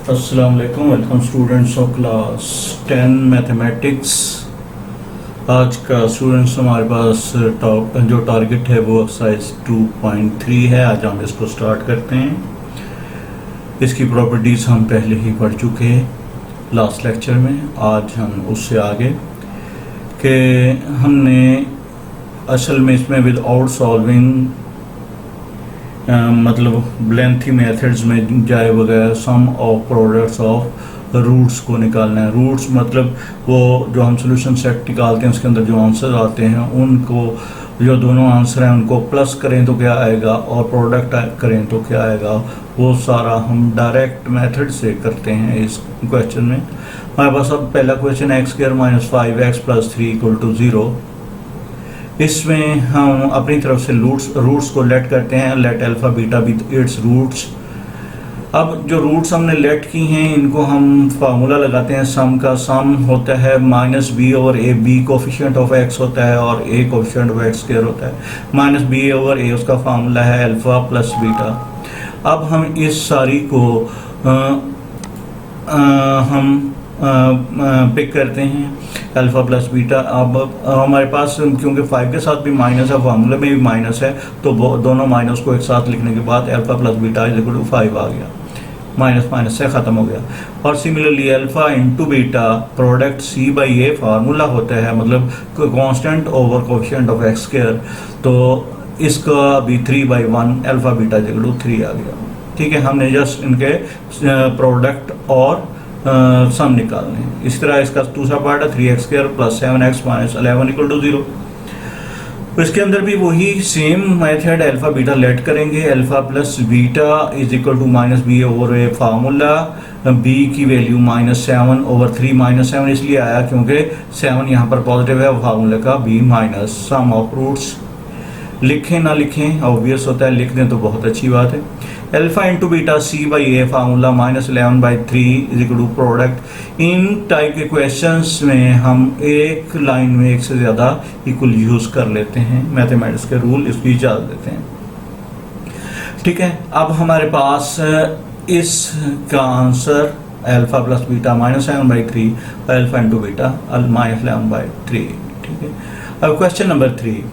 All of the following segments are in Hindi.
अस्सलाम वालेकुम। Welcome students of class 10 mathematics. आज का स्टूडेंट्स हमारे पास जो टारगेट है वो एक्सरसाइज 2.3 है। आज हम इसको स्टार्ट करते हैं। इसकी प्रॉपर्टीज़ हम पहले ही पढ़ चुके हैं लास्ट लेक्चर में। आज हम उससे आगे कि हमने असल में इसमें विदाउट सॉल्विंग मतलब लेंथी मेथड्स में जाए बगैर सम ऑफ प्रोडक्ट्स ऑफ रूट्स को निकालना है। रूट्स मतलब वो जो हम सोल्यूशन सेट निकालते हैं उसके अंदर जो आंसर आते हैं उनको, जो दोनों आंसर हैं उनको प्लस करें तो क्या आएगा और प्रोडक्ट करें तो क्या आएगा, वो सारा हम डायरेक्ट मेथड से करते हैं। इस क्वेश्चन में हमारे पास अब पहला क्वेश्चन है x² - 5x + 3 = 0। इसमें हम अपनी तरफ से रूट्स को लेट करते हैं। Let alpha beta with its roots. अब जो रूट्स हमने लेट की हैं इनको हम फार्मूला लगाते हैं। सम का सम होता है -b/a। b coefficient of x होता है और a कोफिशिएंट ऑफ x² होता है। -b/a उसका फार्मूला है अल्फा प्लस बीटा। अब हम इस सारी को हम पिक करते हैं अल्फा प्लस बीटा। अब हमारे पास क्योंकि 5 के साथ भी माइनस है, फार्मूले में भी माइनस है, तो दोनों माइनस को एक साथ लिखने के बाद अल्फा प्लस बीटा = 5 आ गया। माइनस माइनस से ख़त्म हो गया। और similarly alpha into beta product c/a formula होता है, मतलब constant over coefficient of x²। तो इसका भी 3/1 अल्फा बीटा = 3 आ गया। ठीक है, हमने जस्ट इनके प्रोडक्ट और सम निकालने हैं। इस तरह इसका दूसरा पार्ट है 3x² + 7x - 11 = 0। तो इसके अंदर भी वही same method alpha beta let करेंगे। Alpha plus beta = -b/a formula. b की वैल्यू -7/3 -7 इसलिए आया क्योंकि 7 यहाँ पर पॉजिटिव है, फार्मूले का b- सम ऑफ रूट्स। लिखें ना लिखें ऑब्वियस होता है, लिख दें तो बहुत अच्छी बात है। Alpha into beta c/a formula -11/3 = product. इन टाइप के क्वेश्चंस में हम एक लाइन में एक से ज़्यादा इक्वल यूज़ कर लेते हैं। मैथमेटिक्स के रूल इसकी इजाज़त देते हैं। ठीक है, अब हमारे पास इसका answer alpha plus beta -7/3 alpha into beta -11/3। ठीक है, अब क्वेश्चन नंबर 3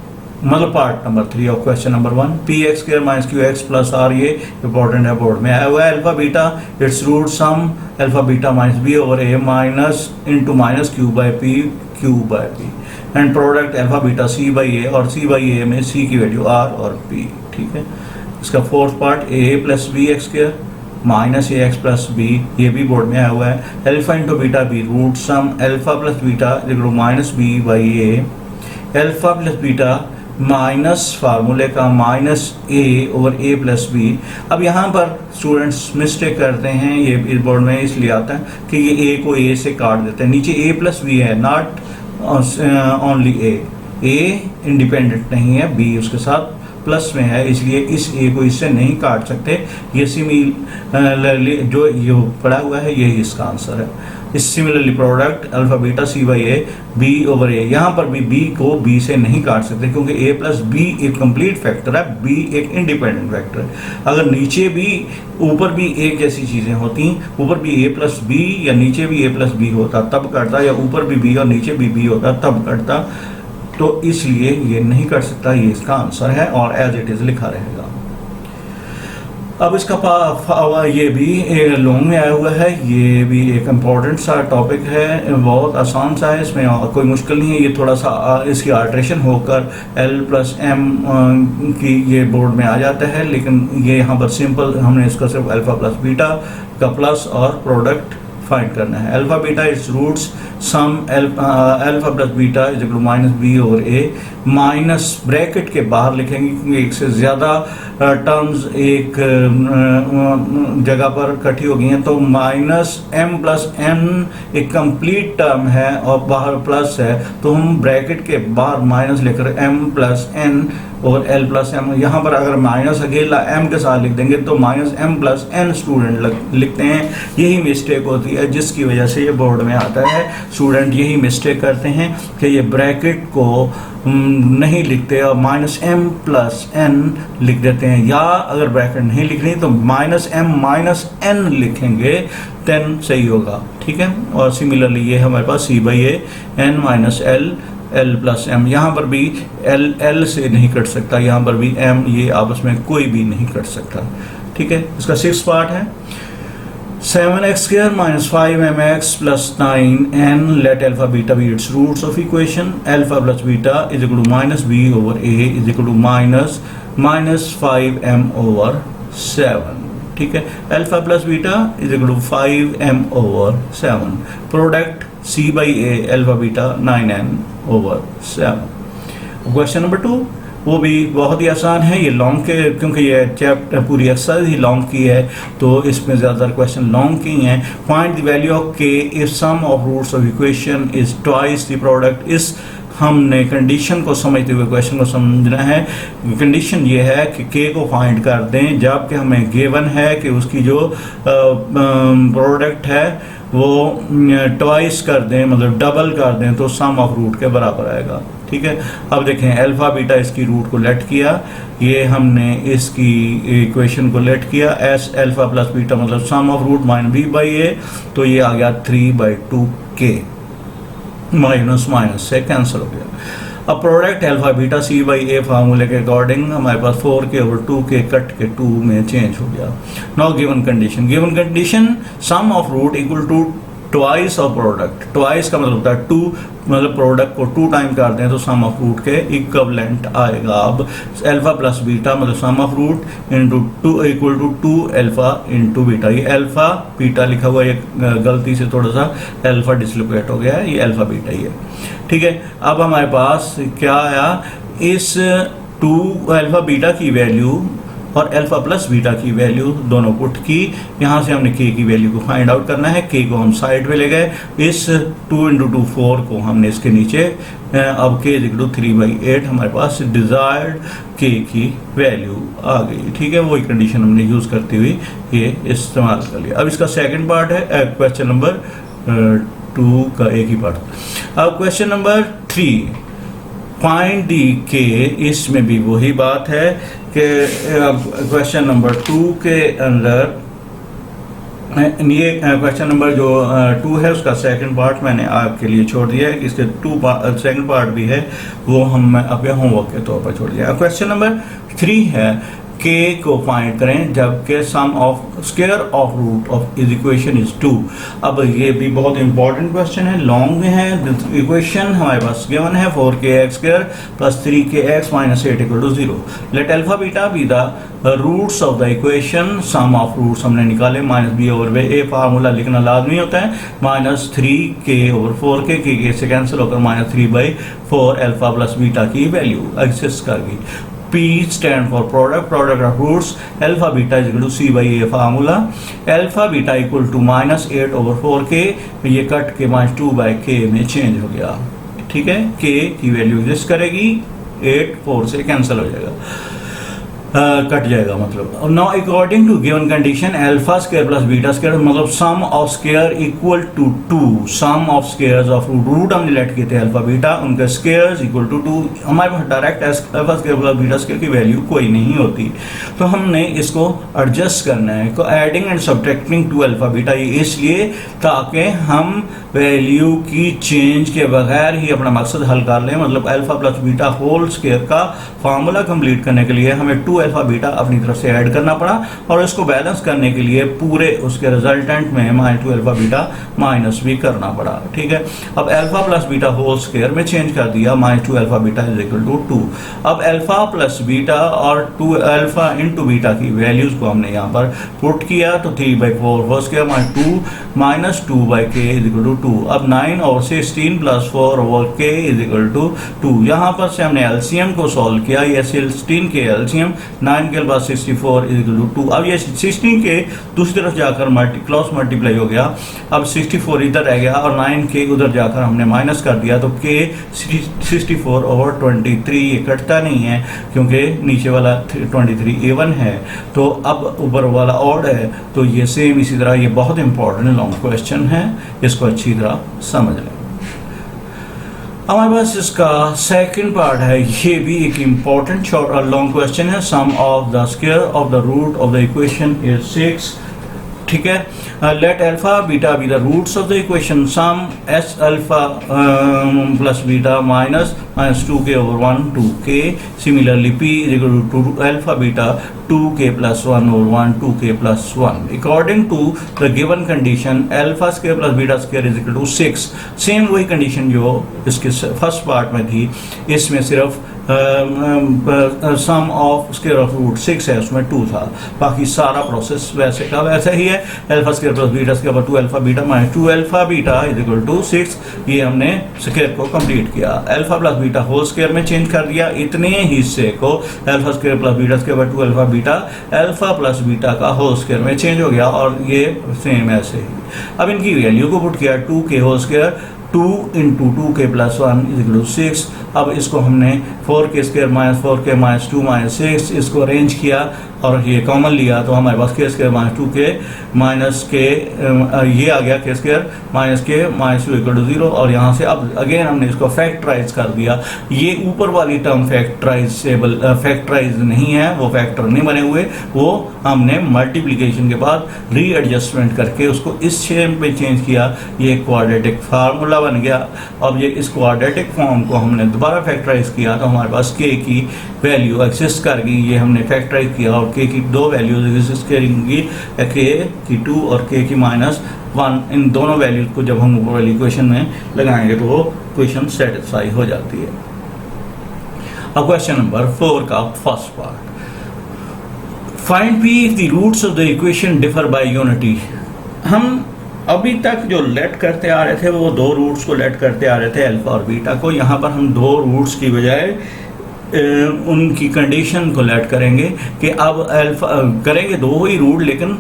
मतलब part number 3 of question number 1। px² - qx + r, ये इंपॉर्टेंट है, बोर्ड में आया हुआ है। Alpha beta its root sum alpha beta -b/a minus into -q/p q/p and product alpha beta c/a और c/a में c की वैल्यू r और p। ठीक है, इसका fourth part a + bx² -ax + b, ये भी बोर्ड में आया हुआ है। Alpha into beta b root sum alpha plus beta -b/a alpha plus beta minus फार्मूले का -a/a + b। अब यहाँ पर स्टूडेंट्स मिस्टेक करते हैं, ये इस बोर्ड में इसलिए आता है कि ये a को a से काट देते हैं। नीचे a + b है, नॉट ओनली a इंडिपेंडेंट नहीं है, b उसके साथ प्लस में है, इसलिए इस a को इससे नहीं काट सकते। ये जो ये पड़ा हुआ है यही इसका आंसर है। Similarly product alpha beta c/a b/a, यहाँ पर भी b को b से नहीं काट सकते क्योंकि a + b एक कंप्लीट फैक्टर है, b एक इंडिपेंडेंट फैक्टर है। अगर नीचे भी ऊपर भी एक जैसी चीज़ें होती, ऊपर भी a + b या नीचे भी a + b होता तब कटता, या ऊपर भी b और नीचे भी b होता तब कटता, तो इसलिए ये नहीं कर सकता। ये इसका आंसर है और एज इट इज़ लिखा रहेगा। अब इसका ये भी लॉन्ग में आया हुआ है, ये भी एक इम्पॉर्टेंट सा टॉपिक है, बहुत आसान सा है, इसमें कोई मुश्किल नहीं है। ये थोड़ा सा इसकी अल्ट्रेशन होकर l + m की ये बोर्ड में आ जाता है, लेकिन ये यहाँ पर सिंपल हमने इसका सिर्फ अल्फा प्लस बीटा का प्लस और प्रोडक्ट फाइंड करना है। Alpha beta its roots sum alpha plus beta -b/a minus bracket के बाहर लिखेंगे क्योंकि एक से ज़्यादा टर्म्स एक जगह पर इकट्ठी हो गई हैं, तो -m + n एक कंप्लीट टर्म है और बाहर प्लस है, तो हम ब्रैकेट के बाहर माइनस लेकर m + n और एल प्लस एम। यहाँ पर अगर माइनस अकेला एम के साथ लिख देंगे तो minus M plus N student लिखते हैं। यही मिस्टेक होती है जिसकी वजह से ये बोर्ड में आता है। स्टूडेंट यही मिस्टेक करते हैं कि ये ब्रैकेट को नहीं लिखते और माइनस एम प्लस एन लिख देते हैं, या अगर ब्रैकेट नहीं लिखनी तो माइनस एम माइनस एन लिखेंगे, देन सही होगा। ठीक है, और सिमिलरली ये हमारे पास C by A N minus L L plus M, यहाँ पर भी एल एल से नहीं कट सकता, यहाँ पर भी एम, ये आपस में कोई भी नहीं कट सकता। ठीक है, इसका 6th पार्ट है 7x² minus 5mx plus 9n, let alpha beta be its roots of equation. Alpha plus beta is equal to minus b over a is equal to minus 5m over 7. ठीक है, alpha plus beta is equal to 5m over 7. Product c by a alpha beta 9n over 7. Question number 2, वो भी बहुत ही आसान है। ये लॉन्ग के, क्योंकि ये चैप्टर पूरी एक्सरसाइज ही लॉन्ग की है तो इसमें ज़्यादातर क्वेश्चन लॉन्ग की हैं। Find the value of K if sum of roots of equation is twice the product. इस हमने कंडीशन को समझते हुए क्वेश्चन को समझना है। कंडीशन ये है कि के को फाइंड कर दें जबकि हमें गिवन है कि उसकी जो प्रोडक्ट है वो ट्वाइस कर दें, मतलब डबल कर दें तो सम ऑफ रूट के बराबर आएगा। ठीक है, अब देखें अल्फा बीटा इसकी रूट को लेट किया, ये हमने इसकी इक्वेशन को लेट किया, एस अल्फा प्लस बीटा मतलब sum of root minus B by A, तो ये आ गया 3/2k, माइनस माइनस से कैंसिल हो गया। अब product alpha beta C by A फार्मूले के अकॉर्डिंग हमारे पास 4k ओवर 2k कट के 2 में चेंज हो गया। Now given condition sum of root equal to twice of product. Twice का मतलब होता है 2, मतलब प्रोडक्ट को 2 टाइम कर दें तो सम ऑफ रूट के इक्विवेलेंट आएगा। अब अल्फा प्लस बीटा मतलब sum of root into 2 equal to 2 alpha into beta. ये अल्फा बीटा लिखा हुआ है, गलती से थोड़ा सा अल्फा डिसलोकेट हो गया है, ये अल्फा बीटा ही है। ठीक है, अब हमारे पास क्या आया, इस 2 अल्फा बीटा की वैल्यू और अल्फा प्लस बीटा की वैल्यू दोनों पुट की। यहाँ से हमने के की वैल्यू को फाइंड आउट करना है। के को हम साइड पे ले गए, इस 2 × 2 4 को हमने इसके नीचे, अब के इक्वल टू 3/8 हमारे पास डिजायर्ड के की वैल्यू आ गई। ठीक है, वही कंडीशन हमने यूज़ करते हुए ये इस्तेमाल कर लिया। अब इसका सेकेंड पार्ट है क्वेश्चन नंबर 2 का एक ही पार्ट। अब क्वेश्चन नंबर 3 फाइंड दी के, इसमें भी वही बात है कि क्वेश्चन नंबर 2 के अंदर ये क्वेश्चन नंबर जो 2 है उसका सेकंड पार्ट मैंने आपके लिए छोड़ दिया है। इसके सेकंड पार्ट भी है, वो हम अपने होमवर्क के तौर पर छोड़ दिया। क्वेश्चन नंबर 3 है के को फाइंड करें जबकि sum of square of root of is equation is 2। अब ये भी बहुत इंपॉर्टेंट क्वेश्चन है, लॉन्ग में है। इक्वेशन हमारे पास गिवन है 4kx² plus 3kx minus 8 equal to 0। Let alpha beta be the roots of the equation, sum of roots हमने निकाले, minus B over B A formula लिखना लाजमी होता है, माइनस 3k ओवर 4k, के से कैंसिल होकर माइनस 3/4 अल्फा प्लस बीटा की वैल्यू एग्जिस्ट कर गई। P stand for product of roots, alpha beta is equal to C by A formula, alpha beta equal to minus 8 over 4k, ये कट के माइनस 2/k में चेंज हो गया। ठीक है, k की वैल्यू एग्जिस्ट करेगी, 8 4 से कैंसिल हो जाएगा, कट जाएगा मतलब। Now according to given condition alpha square plus beta square मतलब sum of square equal to 2, sum of squares of root हमने लेट किए थे अल्फा बीटा, उनके स्क्वायर्स इक्वल टू 2। हमारे पास direct alpha square plus beta square की वैल्यू कोई नहीं होती, तो हमने इसको एडजस्ट करना है। को adding and subtracting to alpha beta, ये इसलिए ताकि हम वैल्यू की चेंज के बगैर ही अपना मकसद हल कर लें। मतलब alpha plus beta whole square का फार्मूला कंप्लीट करने के लिए हमें 2 अल्फा बीटा अपनी तरफ से ऐड करना पड़ा, और इसको बैलेंस करने के लिए पूरे उसके रिजल्टेंट में -2 अल्फा बीटा माइनस भी करना पड़ा। ठीक है, अब alpha plus beta whole square में चेंज कर दिया, -2 alpha beta is equal to 2। अब अल्फा प्लस बीटा और 2 अल्फा इंटू बीटा की वैल्यूज को हमने यहाँ पर पुट किया, तो 3/4 whole square minus 2/k is equal to 2। अब 9 और 16 plus 4 over k is equal to 2। यहाँ पर से हमने एलसीएम को सॉल्व किया, ये 16 के एलसीएम 9 के पास 64 इज इक्वल टू 2। अब ये 16 के दूसरी तरफ जाकर क्रॉस मल्टीप्लाई हो गया, अब 64 इधर रह गया और 9 के उधर जाकर हमने माइनस कर दिया, तो के 64 ओवर 23 ये कटता नहीं है क्योंकि नीचे वाला 23 A1 है, तो अब ऊपर वाला ऑड है, तो ये सेम इसी तरह। ये बहुत इंपॉर्टेंट लॉन्ग क्वेश्चन है, इसको अच्छी तरह समझ लें। हमारे पास इसका सेकंड पार्ट है, ये भी एक इम्पॉर्टेंट शॉर्ट और लॉन्ग क्वेश्चन है। Sum of the square of the root of the equation is 6। ठीक है, let alpha beta be the roots of the equation sum S alpha plus beta minus 2k over 1 2k। Similarly p is equal to alpha beta 2k plus 1 over 1 2k plus 1 according to the given condition alpha square plus beta square is equal to 6। Same वही कंडीशन जो इसके फर्स्ट पार्ट में थी, इसमें सिर्फ सम ऑफ स्क्वायर ऑफ रूट 6 है, उसमें 2 था, बाकी सारा प्रोसेस वैसे का वैसा ही है। Alpha square plus beta square 2 alpha beta minus 2 alpha beta is equal to 6। ये हमने स्क्वायर को कंप्लीट किया, alpha plus beta whole square में चेंज कर दिया, इतने हिस्से को alpha square plus beta square 2 alpha beta alpha plus beta का होल स्क्वायर में चेंज हो गया, और ये सेम ऐसे ही। अब इनकी वैल्यू को पुट किया, 2k whole square 2 into 2k plus 1 is equal to 6। अब इसको हमने 4k square minus 4k minus 2 minus 6 इसको अरेंज किया और ये कॉमन लिया, तो हमारे पास k square minus 2k minus k ये आ गया k square minus k minus 2 equal to 0। और यहाँ से अब अगेन हमने इसको फैक्टराइज कर दिया। ये ऊपर वाली टर्म फैक्टराइज नहीं है, वो फैक्टर नहीं बने हुए, वो हमने मल्टीप्लिकेशन के बाद रीएडजस्टमेंट करके उसको इस शेप में चेंज किया, ये क्वाड्रेटिक फार्मूला बन गया। अब ये इस क्वाड्रेटिक फॉर्म को हमने दोबारा फैक्टराइज किया, तो हमारे पास k की वैल्यू एग्जिस्ट कर गई, ये हमने फैक्टराइज किया और k की दो वैल्यूज एग्जिस्ट करेंगी, k की 2 और k की -1। इन दोनों वैल्यूज को जब हम ऊपर वाली इक्वेशन में लगाएंगे तो वो इक्वेशन सेटिस्फाई हो जाती है। अब क्वेश्चन नंबर 4 का first part, find p if the roots of the equation differ by unity। हम अभी तक जो लेट करते आ रहे थे वो दो रूट्स को लेट करते आ रहे थे, अल्फा और बीटा को। यहाँ पर हम दो रूट्स की बजाय उनकी कंडीशन को लेट करेंगे कि अब अल्फा करेंगे दो ही रूट, लेकिन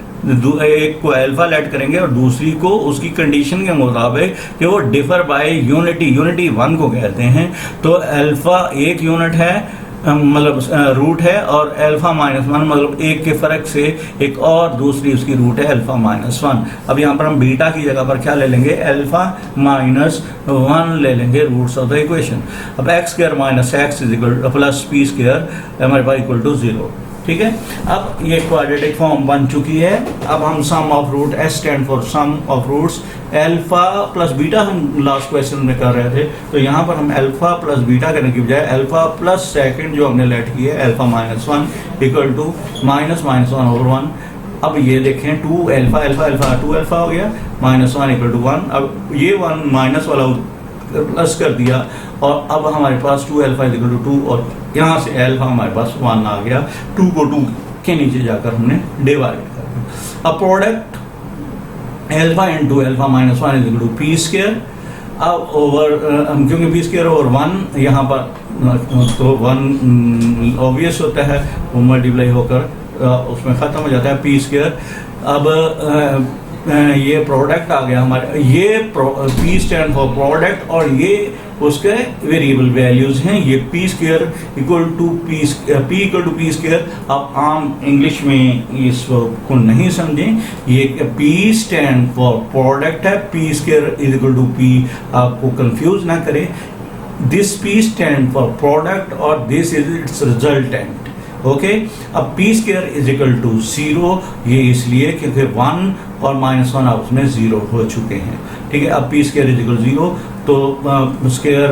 एक को अल्फा लेट करेंगे और दूसरी को उसकी कंडीशन के मुताबिक कि वो डिफर बाय यूनिटी 1 को कहते हैं। तो अल्फा एक यूनिट है, मतलब रूट है, और अल्फा -1 मतलब एक के फर्क से एक और दूसरी उसकी रूट है अल्फा -1। अब यहाँ पर हम बीटा की जगह पर क्या ले लेंगे, अल्फा -1 ले लेंगे रूट्स ऑफ द इक्वेशन। अब x square minus x is equal plus p square हमारे पास इक्वल टू 0। ठीक है, अब ये क्वाड्रेटिक फॉर्म बन चुकी है। अब हम sum of root, s stand for sum of roots, alpha plus beta हम लास्ट क्वेश्चन में कर रहे थे, तो यहाँ पर हम अल्फा प्लस बीटा करने की बजाय अल्फा प्लस सेकंड जो हमने लेट की है अल्फा -1 इक्वल टू -1 ओवर 1। अब ये देखें 2 अल्फा 2 अल्फा हो गया, -1 इक्वल टू 1। अब ये 1 माइनस वाला प्लस कर दिया, और अब हमारे पास 2 अल्फा इक्वल टू 2, और यहाँ से अल्फा हमारे पास 1 आ गया। 2 को 2 के नीचे जाकर हमने डिवाइड कर दिया। अब product alpha into alpha -1 is equal to P square. अब ओवर क्योंकि पी स्क्वायर ओवर 1 यहाँ पर तो 1 ऑब्वियस होता है, वो मल्टीप्लाई होकर उसमें ख़त्म हो जाता है पी स्क्वायर। अब ये प्रोडक्ट आ गया हमारे, ये पी स्टैंड फॉर प्रोडक्ट, और ये उसके वेरिएबल वैल्यूज हैं। ये P square equal to P equal to P square. आप आम इंग्लिश में इसको नहीं समझें, ये पी स्टैंड फॉर प्रोडक्ट है, P square is equal to P, आपको कंफ्यूज ना करें। This P stand for product और this is its resultant. Okay, अब P square is equal to 0, ये इसलिए क्योंकि 1 और -1 आपस में 0 हो चुके हैं। ठीक है, अब पी स्क्वायर इज इक्वल 0, तो स्क्वायर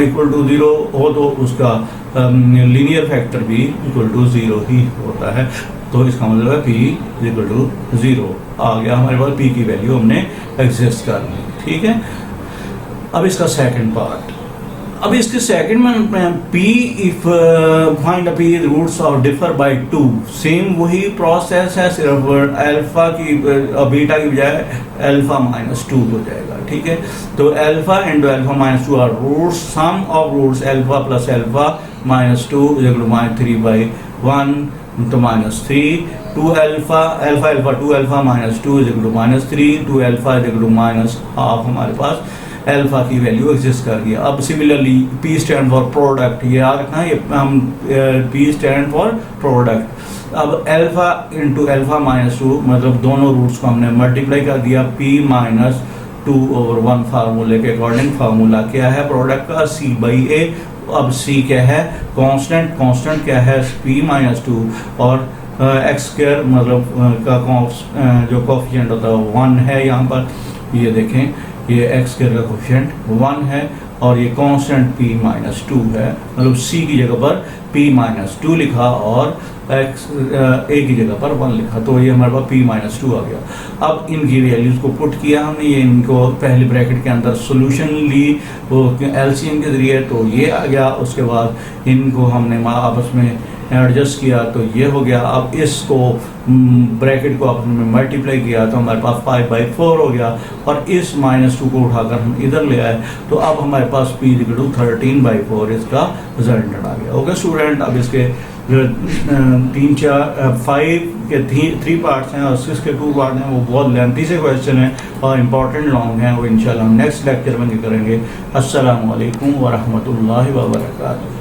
इक्वल टू 0 हो तो उसका लीनियर फैक्टर भी इक्वल टू 0 ही होता है। तो इसका मतलब है पी इज इक्वल टू 0 आ गया हमारे पास, पी की वैल्यू हमने एग्जिस्ट कर ली। ठीक है, अब इसका सेकंड पार्ट, अब इसके सेकंड में P if find P roots और डिफर बाय 2, सेम वही प्रोसेस है, सिर्फ अल्फा की बीटा की बजाय अल्फा -2 हो जाएगा। ठीक है, तो alpha into alpha -2 are roots, sum of roots alpha plus alpha -2 is equal to -3/1 तो -3 2 alpha alpha alpha 2 alpha -2 is equal to -3 2 alpha is equal to -12 हमारे पास अल्फा की वैल्यू एग्जिस्ट कर गई। अब similarly P stand for product, ये याद रखना, ये हम P स्टैंड फॉर प्रोडक्ट। अब अल्फा इंटू अल्फा -2 मतलब दोनों रूट्स को हमने मल्टीप्लाई कर दिया, P -2/1 फार्मूले के अकॉर्डिंग। फार्मूला क्या है प्रोडक्ट का? C/A। अब C क्या है? कांस्टेंट। कांस्टेंट क्या है? P -2 और एक्स स्क्वायर मतलब का जो कोफिशिएंट होता है 1 है। यहाँ पर ये देखें, ये एक्स स्क्वायर का कोफिशिएंट 1 है और ये कांस्टेंट P -2 है, मतलब C की जगह पर P -2 लिखा और एक्स A की जगह पर 1 लिखा, तो ये हमारे पास P -2 आ गया। अब इनकी वैल्यूज को पुट किया हमने, ये इनको पहली ब्रैकेट के अंदर सोल्यूशन ली वो LCM के जरिए, तो ये आ गया। उसके बाद इनको हमने आपस में एडजस्ट किया तो ये हो गया। अब इसको ब्रैकेट को आपस में मल्टीप्लाई किया तो हमारे पास 5/4 हो गया और इस -2 को उठाकर हम इधर ले आए, तो अब हमारे पास P = 13/4 इसका रिजल्टेंट आ गया। ओके स्टूडेंट, अब इसके 5 के 3 पार्ट्स हैं और 6 के 2 पार्ट हैं, वो बहुत लेंथी से क्वेश्चन हैं और इम्पॉर्टेंट लॉन्ग हैं, वो इंशाल्लाह हम नेक्स्ट लेक्चर में करेंगे। अस्सलामु अलैकुम व रहमतुल्लाहि व बरकातहू।